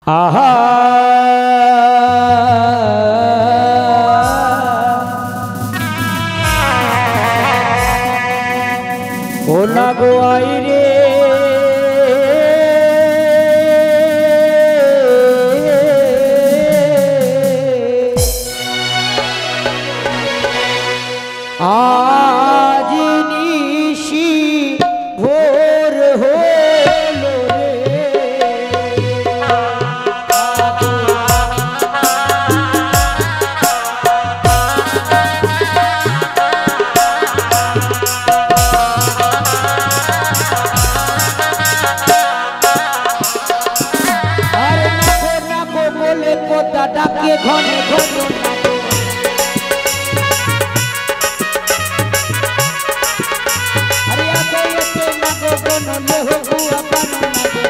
आहा ओ लागो आई रे आज निशी भोर हो डाके घने घने अरे आगे ये नागो गोनो ले हो हुआ पानो नागो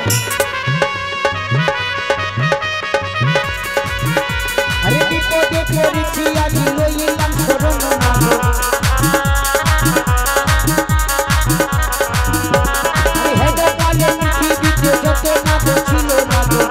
अरे दीपो देखो रिचिया दिलो ये लम छोड़नो नागो अरे हेडो काले मिठी बीचे जतो नागो छिलो नागो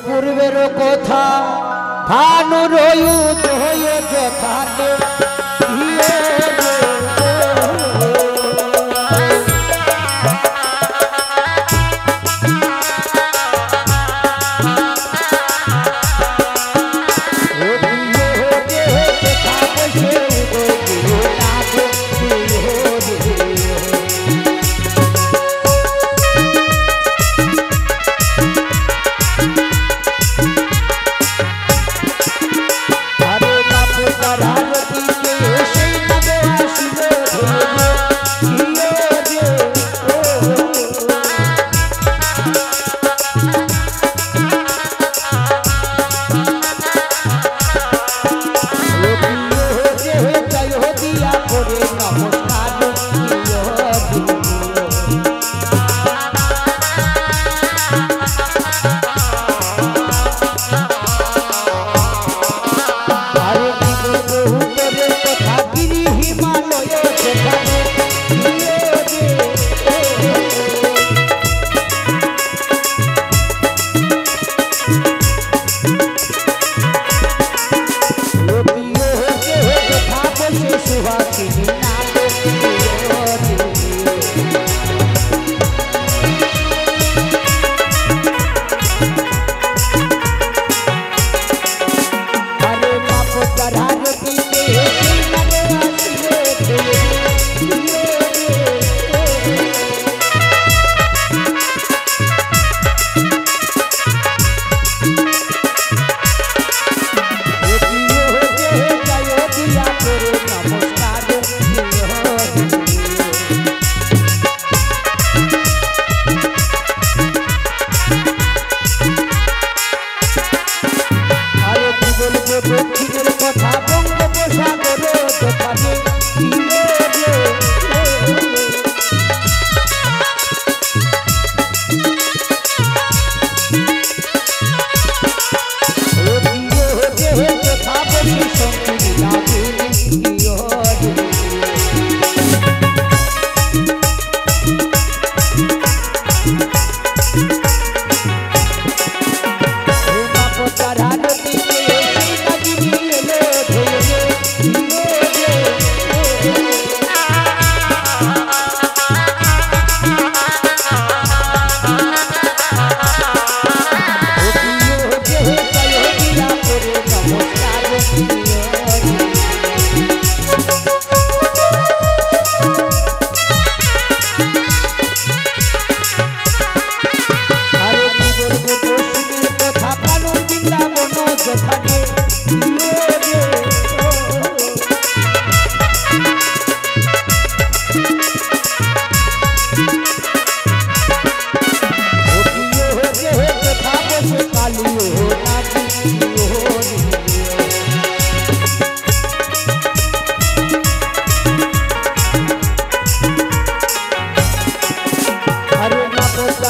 पूर्वेर कथा भानु रयु जय जथाने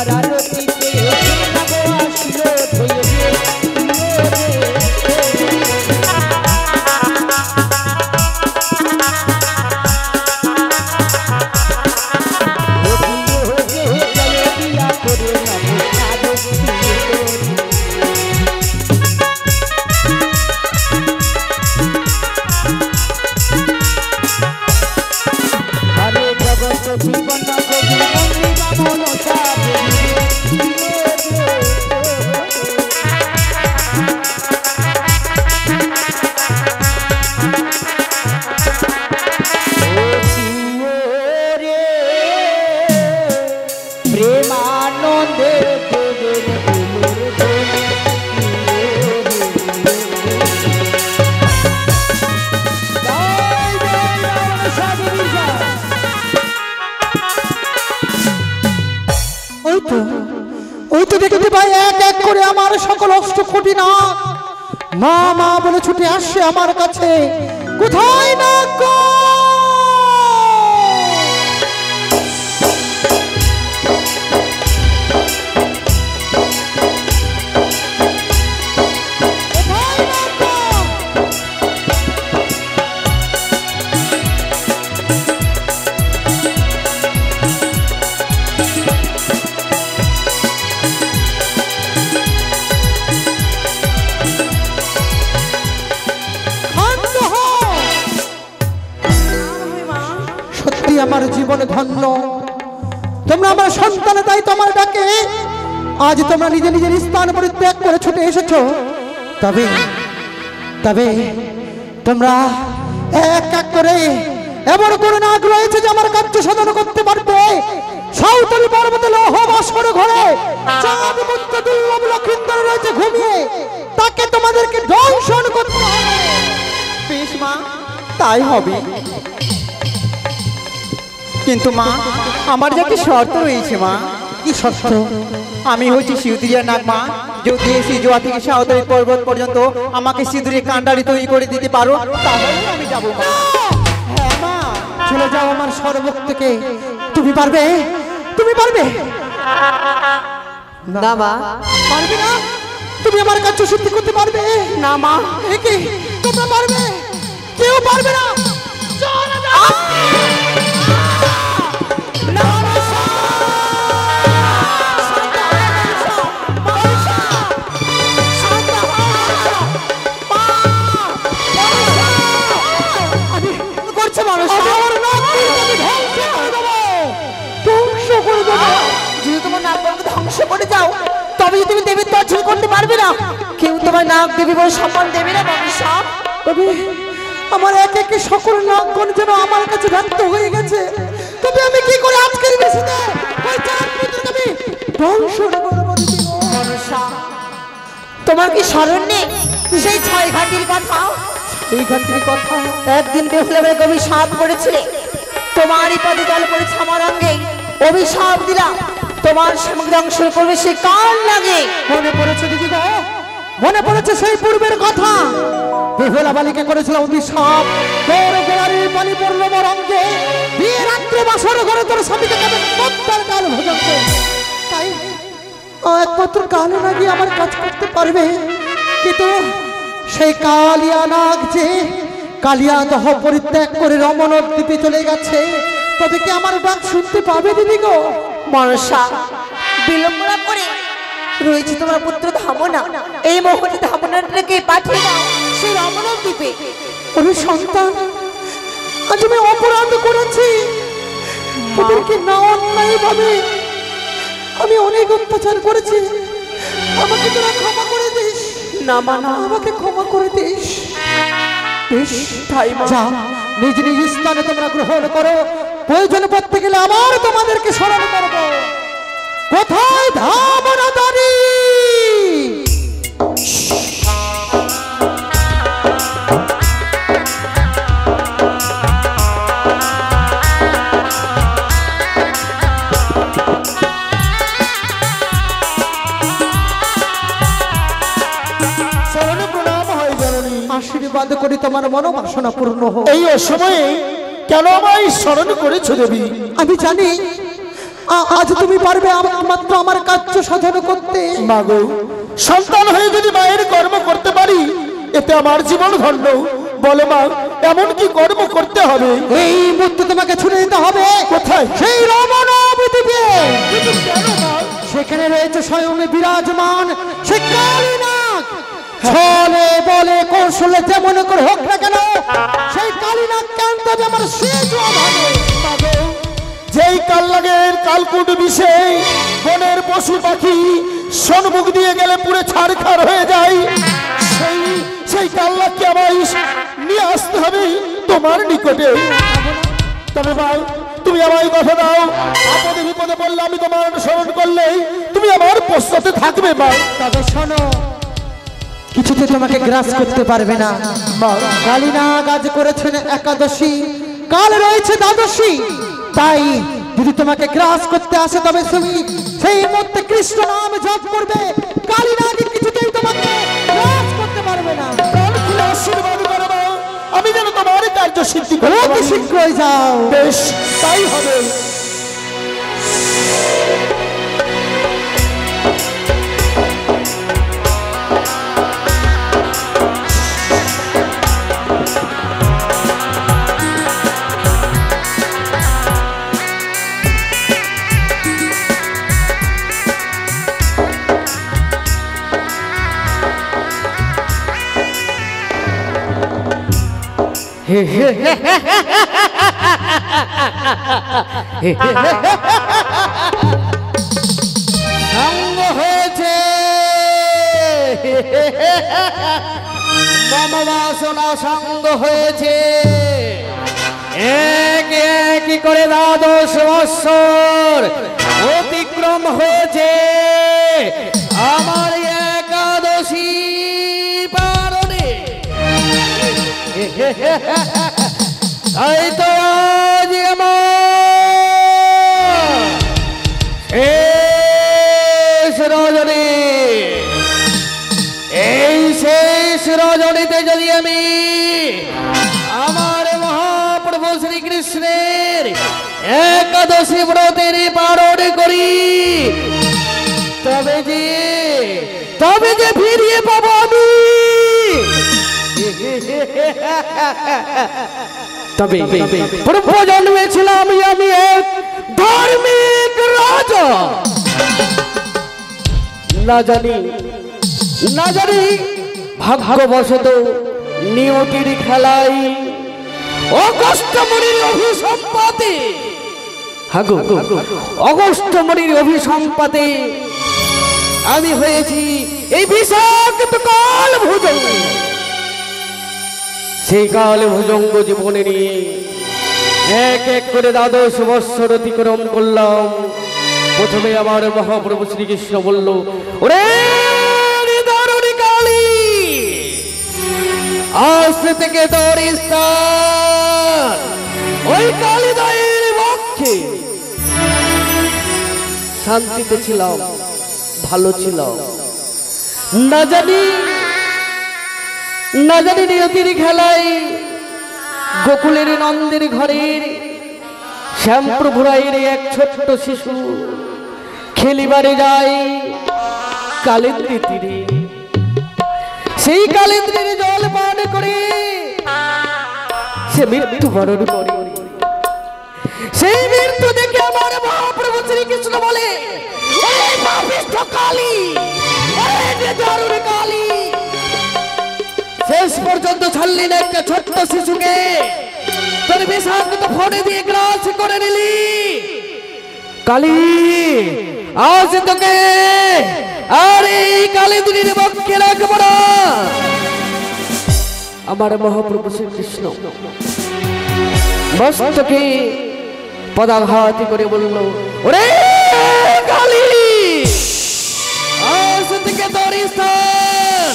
তোমার আরতিতে নাগো আসলো ধৈর্য ওই তো দেখতে পাই এক এক করে আমার সকল অষ্ট কোটি না মা মা বলে ছুটে আসছে আমার কাছে। কোথায় না গো আমার জীবন ধন্য। তোমরা আমার সন্তান, তাই তোমার ডাকে আজ তোমরা নিজে নিজের স্থান পরিত্যাগ করে ছুটে এসেছো। তবে তবে তোমরা এক এক করে এমন করে নাগ রয়েছে যে আমার কার্য সাধন করতে পারবে। সাঁওতালি পর্বতে লৌহ বাসর ঘরে চাঁদ পুত্র দুর্লভ লক্ষিন্দর রয়েছে ঘুমিয়ে, তাকে তোমাদেরকে দংশন করতে হবে। বেশ মা, তাই হবে। কিন্তু মা, আমার যে একটা শর্ত রয়েছে মা। কি শর্ত? আমি হচ্ছি সিঁদুরিয়া নাগ মা। যদি সিজোয়া থেকে সাঁওতালি পর্বত পর্যন্ত আমাকে সিঁদুরে কান্ডারি তৈরি করে দিতে পারো তাহলে আমি যাবো মা। হ্যাঁ মা, চলে যাও আমার সর্বক থেকে। তুমি পারবে? তুমি পারবে না মা। পারবে না? তুমি আমার কাজ সিদ্ধি করতে পারবে না মা। কি তোমরা পারবে? কেউ পারবে না। চলে যাও। যদি তোমার নাগকে ধ্বংস করে যাও তবে তুমি দেবীত্ব অর্জন করতে পারবে না। কেউ তোমার নাগ দেবী বলে সম্মান দেবে না মনীষা। তবে আমার এক এক সকল নাগগণ যেন আমার কাছে ব্যর্থ হয়ে গেছে। তবে আমি কি করে আজকের বেশিতে ওই চার পুত্রকে আমি ধ্বংস করব? মনীষা, তোমার কি স্মরণ নেই সেই 6 ঘাটির কথা? এই ঘাটির কথা একদিন বেহুলাবের অভিশাপ করেছিলে, তোমারই পদে জল পড়েছে আমার অঙ্গে। অভিশাপ দিলাম তোমার সামগ্রী ধ্বংস করবে সে কাল লাগে। মনে পড়েছে দিদি গো, মনে পড়েছে সেই পূর্বের কথা। বেহুলা বালিকে করেছিল অভিশাপ, তোর গোড়ালির পানি পড়লো মোর অঙ্গে, বিয়ে রাত্রে বাসর ঘরে তোর স্বামীকে কেমন কত্তার কাল ভোজন্ত। তাই একমাত্র কালো নাগই আমার কাজ করতে পারবে। কিন্তু সেই কালিয়া নাগ যে কালিয়া দহ পরিত্যাগ করে রমণক দ্বীপে চলে গেছে, তবে কি আমার ডাক শুনতে পাবে দিদি গো? মনসা, বিলম্ব না করে রয়েছে তোমার পুত্র ধামনা। এই মুহূর্তে ধামনাটাকে পাঠিয়ে দাও সেই রমণক দ্বীপে। ওরে সন্তান, আজ আমি অপরাধ করেছি। তোদেরকে না অন্যায় ভাবে আমি অনেক অত্যাচার করেছি। আমাকে তোরা ক্ষমা করে দিস। না মা, না, আমাকে ক্ষমা করে দিস। বেশ, তাই মা। যা, নিজ নিজ স্থানে তোমরা গ্রহণ করো। প্রয়োজন পড়তে গেলে আবার তোমাদেরকে স্মরণ করব। কোথায় ধামনা দাঁড়ি? আশীর্বাদ করি তোমার মনোবাসনা পূর্ণ হোক। এই অসময়ে কেন আমায় স্মরণ করেছো দেবী? আমি জানি আজ তুমি পারবে মাত্র আমার কার্য সাধন করতে। মাগো, সন্তান হয়ে যদি মায়ের কর্ম করতে পারি এতে আমার জীবন ধন্য। বলো মা, এমন কি কর্ম করতে হবে? এই মুহূর্তে তোমাকে ছুড়ে দিতে হবে। কোথায়? সেই রমণদ্বীপে। কিন্তু কেন মা? সেখানে রয়েছে স্বয়ং বিরাজমান সে কালীনাগ। ছলে বলে কৌশলে যেমন করে হোক না কেন সেই কালীনাগ কেন তবে আমার শেষ হবে। মাগো, যেই কালনাগের কালকুট বিষে বনের পশু পাখি সন্মুখ দিয়ে গেলে পুরো ছাড়খাড় হয়ে যায়, সেই কালনাগকে আমায় নিয়ে আসতে হবে তোমার নিকটে। তবে মা, তুমি আমায় কথা দাও, আপদে বিপদে বললে আমি তোমার অনুসরণ করলে তুমি আমার পশ্চাতে থাকবে মা। তবে শোনো, কিছুতে তোমাকে গ্রাস করতে পারবে না। কালীনাগ আজ করেছেন একাদশী, কাল রয়েছে দ্বাদশী। তাই যদি তোমাকে গ্রাস করতে আসে তবে তুমি সেই মধ্যে কৃষ্ণ নাম জপ করবে। কালীনাগ কিছুতেই তোমাকে গ্রাস করতে পারবে না। আশীর্বাদ করো মা, আমি যেন তোমার কার্য সিদ্ধি করতে অতি পারি। শীঘ্রই যাও। বেশ, তাই হবে। সঙ্গ হয়েছে মম বাসনা সঙ্গ হয়েছে। এক এক করে দ্বাদশ বৎসর অতিক্রম হয়েছে আমার একাদশী পালনে। তাই তো আজ আমার শেষ রজনী, এই শেষ রজনীতে যদি আমি আমার মহাপ্রভু শ্রীকৃষ্ণের একাদশী ব্রতের পালন করি তবে যে ফিরিয়ে পাবো আমি। তবে পূর্ব জন্মে ছিলাম আমি এক ধার্মিক রাজা। না জানি ভাগ্যবশত নিয়তির খেলায় অগস্ত্যমণির অভিসম্পাতে অগস্ত্যমণির অভিসম্পাতে আমি হয়েছি এই বিষাক্ত কাল ভুজঙ্গ। সেই কাল ভুজঙ্গ জীবনে নিয়ে এক এক করে দ্বাদশ বৎসর অতিক্রম করলাম। প্রথমে আমার মহাপ্রভু শ্রীকৃষ্ণ বলল, ওরে দারুণী কালী, আজ থেকে তোর স্থান ওই কালীদয়ের বক্ষে। শান্তিতে ছিলাম, ভালো ছিল। না জানি নিয়তির খেলায় গোকুলের নন্দের ঘরের শ্যামপ্রভু রায়ের এক ছোট্ট শিশু খেলিবারে যায় কালিন্দী তীরে। সেই কালিন্দ্রের জল পান করে সে মৃত্যুবরণ করে। সেই মৃত্যু দেখে আমার মহাপ্রভু শ্রীকৃষ্ণ বলে, ওরে পাপিষ্ঠ কালী, ওরে দারুণ কালী, শেষ পর্যন্ত ছাড়লি না একটা ছোট্ট শিশুকে, তোর বিষাক্ত ফোড়ে দিয়ে গ্রাস করে নিলি। কালী, আজ তোকে আর এই কালীদের পক্ষে রাখবো না। আমার মহাপ্রভু শ্রীকৃষ্ণ মস্তকে পদাঘাত করে বলল, ওরে কালী, আজ থেকে তোর স্থান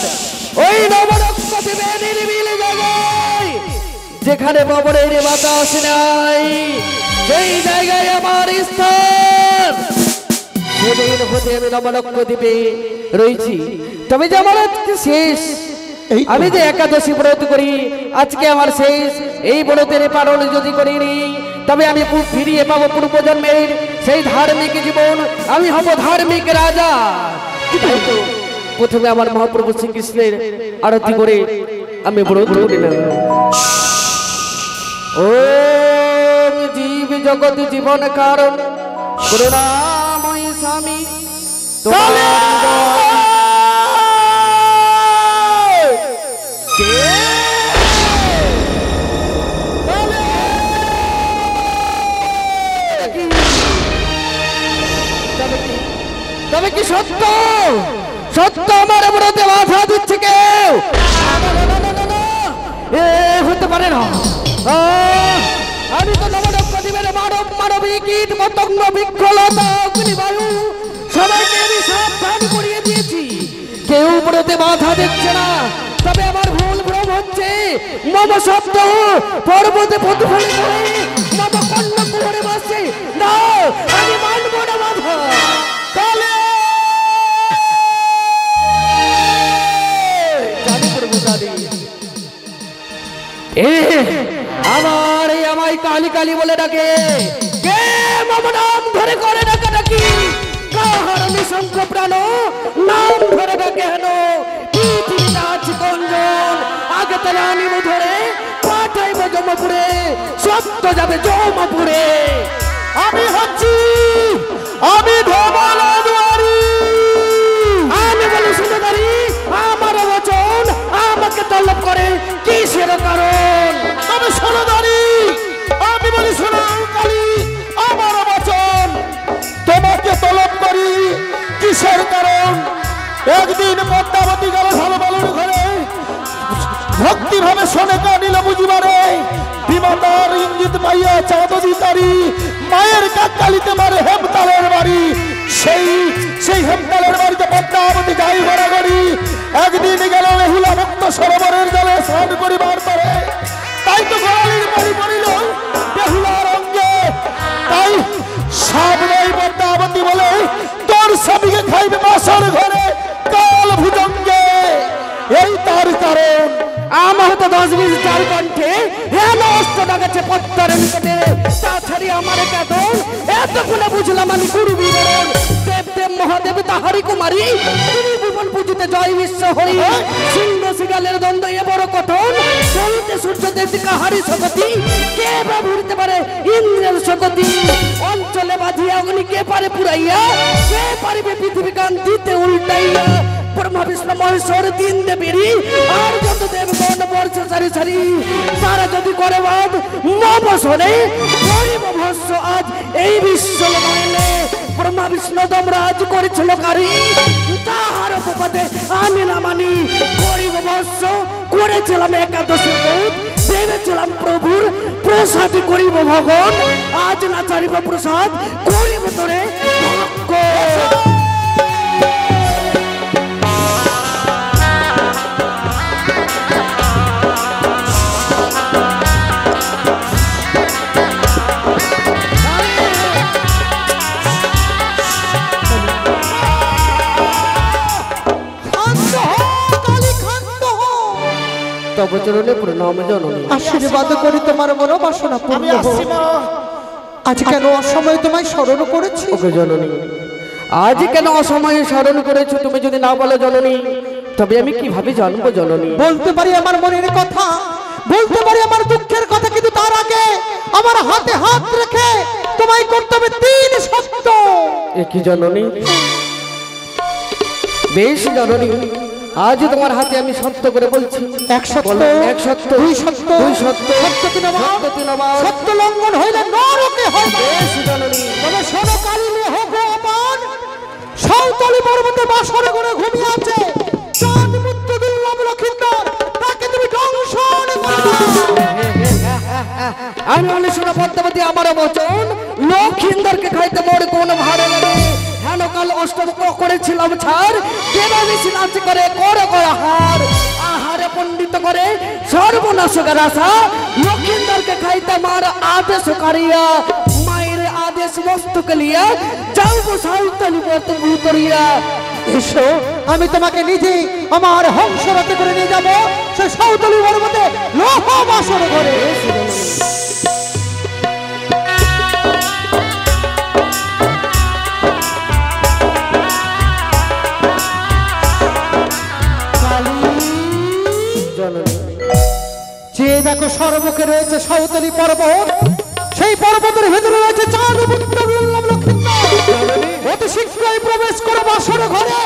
ওই নবরক্ষ দেবে নিরিবিলি জায়গায়, যেখানে বাবরের বাতাস নাই, সেই জায়গায় আমার স্থান। সেদিন হতে আমি নবরক্ষ দ্বীপে রয়েছি। তবে যে আমার আজকে শেষ, আমি যে একাদশী ব্রত করি, আজকে আমার শেষ। এই ব্রতের পালন যদি করিনি তবে আমি ফিরিয়ে পাবো পূর্বজন্মের সেই ধার্মিক জীবন, আমি হব ধার্মিক রাজা। তাই তো প্রথমে আমার মহাপ্রভু শ্রীকৃষ্ণের আরতি করে আমি ব্রত করি না। ওম জীব জগৎ জীবন কারণ করুণাময় স্বামী তবে কি সত্য সত্য আমার ব্রতে বাধা দিচ্ছে কেউ? এ হতে পারে না। আমি তো নবদ্বীপের মানব মানবী কীট পতঙ্গ বৃক্ষলতা অগ্নিবায়ু সবাইকে আমি সাবধান করিয়ে দিয়েছি, কেউ ব্রতে বাধা দিচ্ছে না। তবে আমার ভুল ভ্রম হচ্ছে, মম শব্দ পর্বতে প্রতিফলিত হয়ে মম কর্ণ কুমারে বসে না, আমি মানব না বাধা। আমার এই আমায় কালী কালী বলে ডাকে, কে মম নাম ধরে করে ডাকা ডাকি, কাহার নিঃসঙ্গ প্রাণ নাম ধরে ডাকে হেন, পৃথিবীতে আছে কোনজন আগে তো রানিব ধরে পাঠাইব যমপুরে, সত্য যাবে যমপুরে। আমি হচ্ছি আমি ধবল দুয়ারি, আমি বলি সুন্দরী আমার বচন আমাকে তলব করে কিসের কারণ? আমি সোনাদারি, আমি বলি সোনাকালী, আমার বচন তোমাকে তলব করি কিসের কারণ? একদিন পদ্মাবতী গেল ভালো বালুর ঘরে, ভক্তি ভাবে শোনে কানিল বুঝিবারে, বিমাতার ইঙ্গিত পাইয়া চাঁদ অধিকারী মায়ের কাকালিতে মারে হেমতালের বাড়ি, সেই হেমতালের বাড়িতে পদ্মাবতী যাই গড়াগড়ি। একদিন গেল বেহুলা ভক্ত সরোবরের জলে স্নান করিবার পরে, তাই তো গোয়ালির বাড়ি পড়িল বেহুলার অঙ্গে, তাই সব নেই পদ্মাবতী বলে তোর স্বামীকে খাইবে বাসর ঘরে কাল ভুজঙ্গে, এই তার কারণ। আমার তো 10-20 চার কণ্ঠে হেন অস্ত্র ডাকাচ্ছে পত্তর নিকটে, তাছাড়ি আমার কেতন এতক্ষণে বুঝলাম আমি গুরু বিবরণ, দেব দেব মহাদেব তাহারি কুমারী, তুমি ভুবন পুজিতে জয় বিশ্ব হরি, সিংহ শিগালের দ্বন্দ্ব এ বড় কথন, চলতে সূর্য দেবী কাহারি শকতি, কে বা ভুলতে পারে ইন্দ্রের শকতি, অঞ্চলে বাঁধিয়া অগ্নি কে পারে পুরাইয়া, কে পারিবে পৃথিবী কান দিতে উল্টাইয়া, ব্রহ্মা বিষ্ণু মহেশ্বর তিন দেবেরই আর যত দেবগণ বর্ষ সারি সারি, তারা যদি করে বাদ মম শোনে করিব ভস্য আজ এই বিশ্ব মাইলে, ব্রহ্মা বিষ্ণু দমরাজ করেছিল কারি, তাহার উপপাদে আমি না মানি, করিব ভস্য করেছিলাম একাদশী ভূত, ভেবেছিলাম প্রভুর প্রসাদ করিব ভগবান, আজ না চারিব প্রসাদ করিব তোরে ভক্ত। তব চরণে প্রণাম জননী, আশীর্বাদ করি তোমার মনোবাসনা আমি পূর্ণ আসছি হোক। মা। আজ কেন অসময়ে তোমায় স্মরণ করেছি? ওকে জননী, আজ কেন অসময়ে স্মরণ করেছো তুমি যদি না বলো জননী, তবে আমি কিভাবে জানবো জননী? বলতে পারি আমার মনের কথা, বলতে পারি আমার দুঃখের কথা, কিন্তু তার আগে আমার হাতে হাত রেখে তোমায় করতে হবে 3 সত্য। এ কি জননী? বেশ জননী, আজ তোমার হাতে আমি সত্য করে বলছি, 1 সত্য, বলো, 1 সত্য, 2 সত্য, 2 সত্য, সত্য তিনবার, সত্য তিনবার, সত্য লঙ্ঘন হইলে নরকে হয়। বেশ জননী, তবে শোনো কালিলে হোক অপমান, সাঁওতালি পর্বতে বাসর করে ঘুমিয়ে আছে চাঁদ মুক্ত দুর্লভ লক্ষিন্দর, তাকে তুমি দংশন করে দাও। আমি বলি শোনো পদ্মাবতী আমার বচন, লক্ষিন্দরকে খাইতে মোর কোন ভালো লাগে, হেন কাল অষ্টম করেছিলাম ছাড়, দেবাবিষি নাচ করে করে করে হার, আহারে পণ্ডিত করে সর্বনাশকের আশা, লক্ষিন্দরকে খাইতে মার আদেশ করিয়া, মায়ের আদেশ মস্তক লিয়া যাও সাঁওতালি পর্বত ভূতরিয়া। এসো, আমি তোমাকে নিজে আমার হংস রথে করে নিয়ে যাবো সেই সাঁওতালি পর্বতে লোহ বাসর করে। সর্বকে রয়েছে সাঁওতালি পর্বত, সেই পর্বতের ভেতরে রয়েছে চাঁদ পুত্র বিল্লাম লক্ষিন্দর। অতি শীঘ্রই প্রবেশ করো বাসর ঘরে,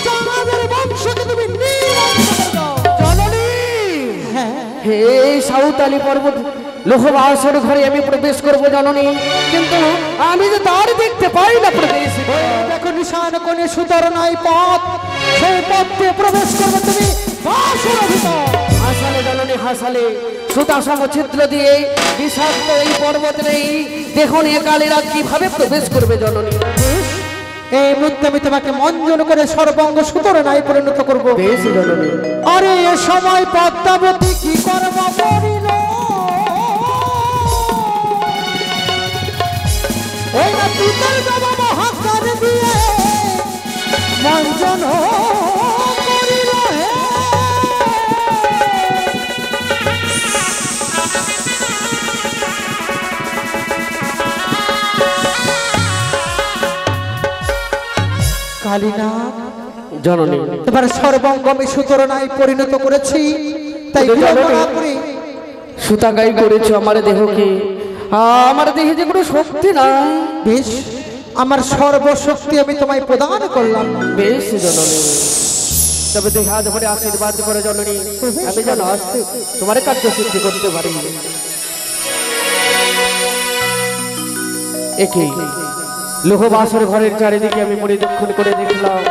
চাঁদের বংশকে তুমি জননী হে সাঁওতালি পর্বত লোহবাসর ঘরে আমি প্রবেশ করবো জননী, কিন্তু আমি যে দ্বার দেখতে পাই না প্রবেশ। দেখো নিশান কোণে সুতর নাই পথ, সেই পথ দিয়ে প্রবেশ করবে তুমি বাসর ভিতর। হাসালে জননী হাসালে, সুতা সমছিদ্র দিয়ে বিষাক্ত এই পর্বত নেই দেখুন এ কালেরা কিভাবে প্রবেশ করবে জননী। এই মুহূর্তে আমি তোমাকে মঞ্জন করে সর্বাঙ্গ সুতর নাই পরিণত করবো। বেশ জননী। আরে এ সময় পদ্মাবতী কি কর্ম করিল, ওই না পিতার বাবা মহাকার দিয়ে মঞ্জন করিল হে। কালীনাথ জননী তোমার সর্বাঙ্গ আমি সুতর নাই পরিণত করেছি, তাই বিড়ম্বনা করি সুতা গাই করেছো আমার দেহকে, আমার দেহে যে কোনো শক্তি নাই। বেশ, আমার সর্বশক্তি আমি তোমায় প্রদান করলাম। বেশ জননী, তবে দেহ হাত ভরে আশীর্বাদ করে জননী, আমি যেন আসতে তোমার কার্য সিদ্ধি করতে পারি। একই লোহবাসর ঘরের চারিদিকে আমি পরিদর্শন করে দেখলাম,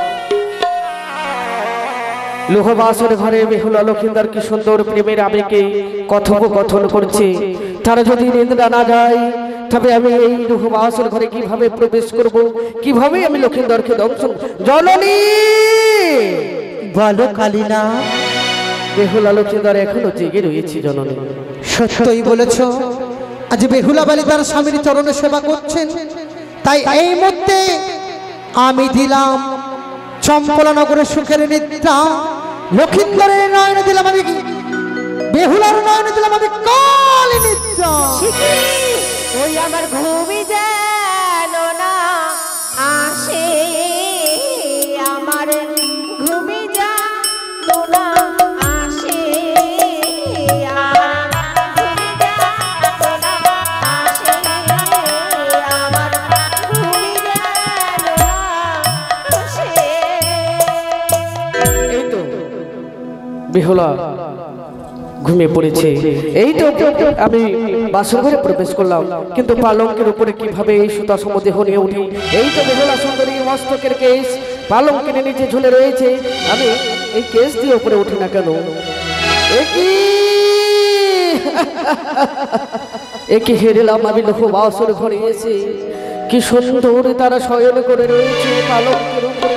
লোহবাসর ঘরে বেহুলা লক্ষিন্দর কি সুন্দর প্রেমের আবেগে কথোপকথন করছে। তারা যদি নিন্দা না যায় তবে আমি এই লোহবাসর ঘরে কিভাবে প্রবেশ করব, কিভাবে আমি লক্ষিন্দরকে দংশন। জননী বলো কালীনাথ। বেহুলা লক্ষিন্দর এখনো জেগে রয়েছে জননী। সত্যই বলেছ, আজ বেহুলা বালি তার স্বামীর চরণে সেবা করছেন, তাই এই মুহূর্তে আমি দিলাম চম্পলা নগরের সুখের নিদ্রা, লক্ষিন্দরের নয়নে দিলাম আমি, বেহুলার নয়নে দিলাম আমি কালী নিদ্রা। ওই আমার ঘুমি যেন না আসে, আমার ঘুমি যেন না আসে, বেহুলা ঘুমিয়ে পড়েছে। এই তো আমি বাসর ঘরে প্রবেশ করলাম, কিন্তু পালঙ্কের উপরে কিভাবে এই সুতা সমদেহ নিয়ে উঠি। এই তো বেহুলা সুন্দরী মস্তকের কেশ পালঙ্কের নিচে ঝুলে রয়েছে, আমি এই কেশ দিয়ে উপরে উঠি না কেন? একই হেরেলাম আমি লোহবাসর ঘরে এসে, কি সুন্দর তারা শয়ন করে রয়েছে পালঙ্কের উপরে।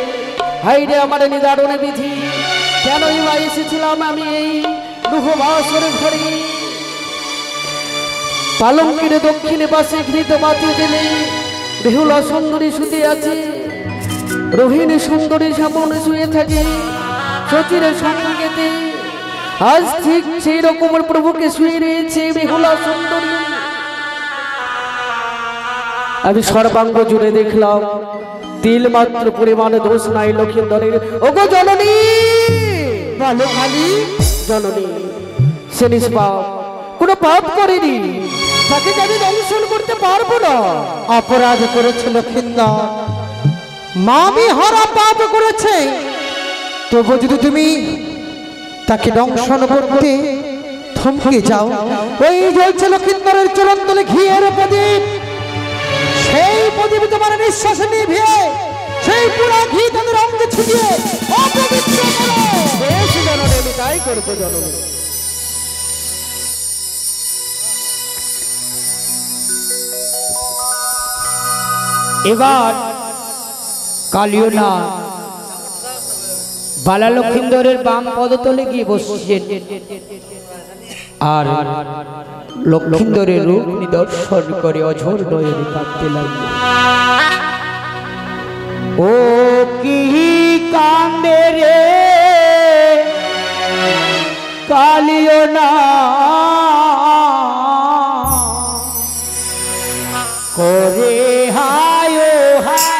হাইরে আমার নিদারুণ বিধি, কেনই বা এসেছিলাম আমি এই লোহবাসর ঘরে। পালঙ্কের দক্ষিণে পাশে ঘৃত মাটি দিলে বেহুলা সুন্দরী শুতে আছে, রোহিণী সুন্দরী সামনে শুয়ে থাকে শচীরের সঙ্গেতে। আজ ঠিক সেই রকমের প্রভুকে শুয়ে রয়েছে বেহুলা সুন্দরী। আমি সর্বাঙ্গ জুড়ে দেখলাম তিল মাত্র পরিমাণে দোষ নাই লক্ষিন্দরের। ওগো জননী, বলো কালী। জননী সে নিষ্পাপ, কোনো পাপ করেনি, তাকে আমি দংশন করতে পারবো না। অপরাধ করেছে লক্ষিন্দর, মামি হারা পাপ করেছে, তবু যদি তুমি তাকে দংশন করতে থমকে যাও, ওই জ্বলছে লক্ষিন্দরের চরণতলে ঘিয়ের প্রদীপ, সেই প্রদীপ তোমার নিঃশ্বাসে নিভিয়ে সেই পুরা ঘি তাদের অঙ্গে ছিটিয়ে অপবিত্র করো। বেশ জননী, আমি তাই করবো জননী। এবার কালিও না বালা লক্ষিন্দরের বাম পদতলে গিয়ে বসছেন, আর লক্ষিন্দরের রূপ নিদর্শন করে অঝোর নয়নে কাঁদতে লাগলো। ও কি কান্দে রে কালিও না, করে হায় হায়।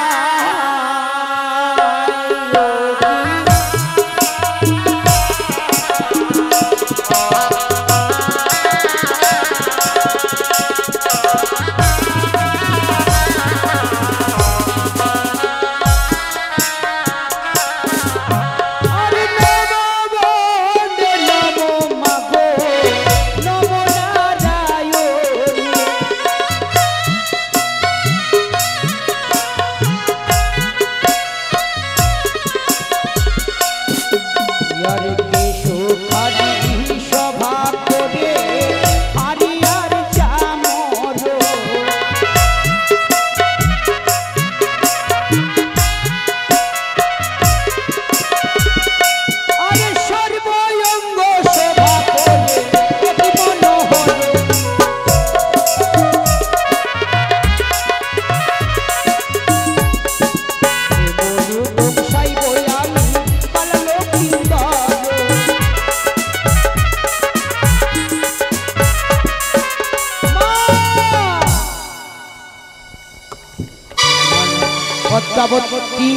পদ্মাবতী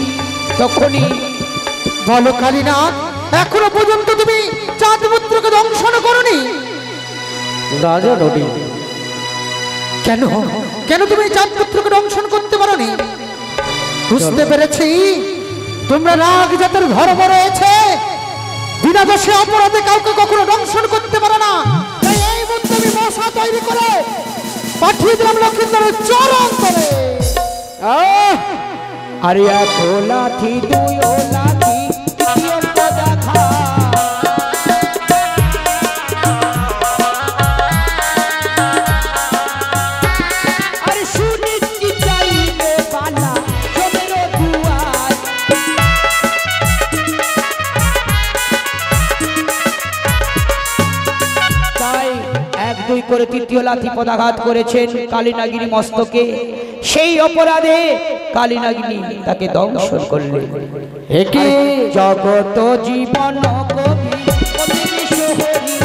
তখনই বলো কালীনাথ, এখনো পর্যন্ত তুমি চাঁদ পুত্রকে দংশন করনি? রাজা নদী কেন কেন তুমি চাঁদ পুত্রকে দংশন করতে পারোনি? বুঝতে পেরেছি তোমরা রাগ জাতের ধর্ম রয়েছে, বিনা দোষে অপরাধে কাউকে কখনো দংশন করতে পারো না। তাই এই মুহূর্তে আমি মশা তৈরি করে পাঠিয়ে দিলাম লক্ষিন্দরের চরণ তলে। আরে এক লাঠি দুই লাঠি তৃতীয়টা দেখা আরে শুনিছি চাইলে বালা জমের দুয়ার তাই এক দুই করে তৃতীয় লাঠি পদাঘাত করেছেন কালীনাগিনী মস্তকে। সেই অপরাধে কালীনাগিনী তাকে দংশন করলেন। একে জগত জীবন কবি কবি বিশ্বহরি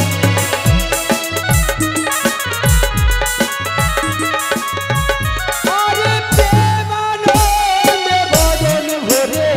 আরে প্রেমানন্দে বদন ভরে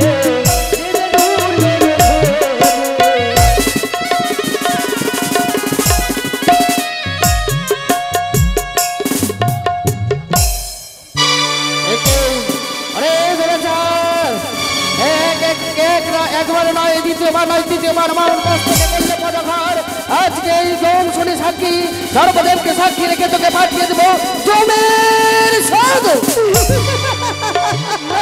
একবার নয়, দ্বিতীয়বার নয়, তৃতীয়বার আমার মস্তকে করলে পদাঘাত। আজকে এই দংশনে সাক্ষী সর্বদেবকে সাক্ষী রেখে তোকে পাঠিয়ে দেবো জমের সাধু।